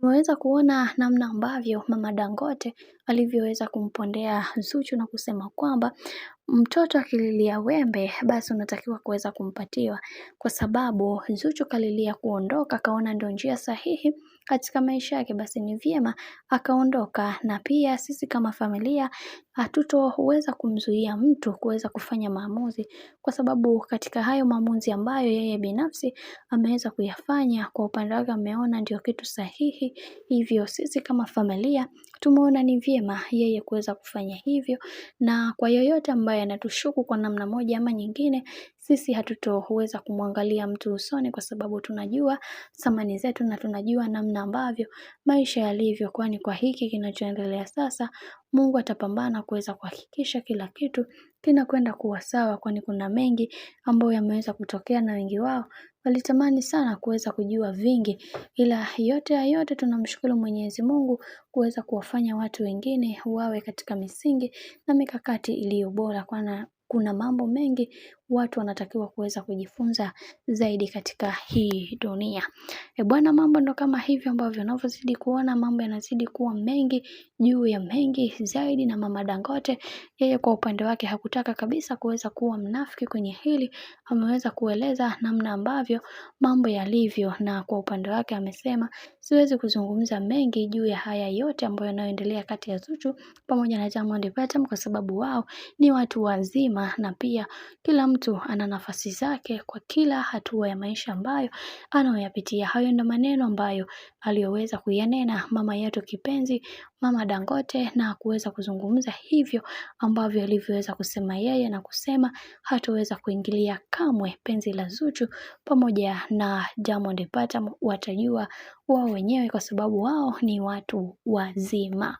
tumeweza kuona namna ambavyo mama Dangote alivyoweza kumpondea Zuchu na kusema kwamba mtoto akililia wembe basi unatakiwa kuweza kumpatiwa, kwa sababu Zuchu kalilia kuondoka, kaona ndio njia sahihi katika maisha yake, basi ni vyema akaondoka. Na pia sisi kama familia hatutoweza kumzuia mtu kuweza kufanya maamuzi, kwa sababu katika hayo maamuzi ambayo yeye binafsi ameweza kuyafanya, kwa upande wake ameona ndio kitu sahihi. Hivyo sisi kama familia tumeona ni vyema yeye kuweza kufanya hivyo, na kwa yoyote ambaye anatushuku kwa namna moja ama nyingine, sisi hatutoweza kumwangalia mtu usoni, kwa sababu tunajua thamani zetu na tunajua namna ambavyo maisha yalivyo, kwani kwa hiki kinachoendelea sasa Mungu atapambana kuweza kuhakikisha kila kitu kinakwenda kuwa sawa, kwani kuna mengi ambayo yameweza kutokea na wengi wao walitamani sana kuweza kujua vingi, ila yote ya yote tunamshukuru Mwenyezi Mungu kuweza kuwafanya watu wengine wawe katika misingi na mikakati iliyo bora, kwana kuna mambo mengi watu wanatakiwa kuweza kujifunza zaidi katika hii dunia. Bwana, mambo ndo kama hivyo ambavyo unavyozidi kuona mambo yanazidi kuwa mengi juu ya mengi zaidi, na mama Dangote yeye kwa upande wake hakutaka kabisa kuweza kuwa mnafiki kwenye hili. Ameweza kueleza namna ambavyo mambo yalivyo, na kwa upande wake amesema siwezi kuzungumza mengi juu ya haya yote ambayo yanayoendelea kati ya Zuchu pamoja na Diamond Platnumz, kwa sababu wao ni watu wazima na pia kila mtu ana nafasi zake kwa kila hatua ya maisha ambayo anayoyapitia. Hayo ndo maneno ambayo aliyoweza kuyanena mama yetu kipenzi mama Dangote, na kuweza kuzungumza hivyo ambavyo alivyoweza kusema yeye, na kusema hataweza kuingilia kamwe penzi la Zuchu pamoja na Diamond Platnumz, watajua wao wenyewe kwa sababu wao ni watu wazima.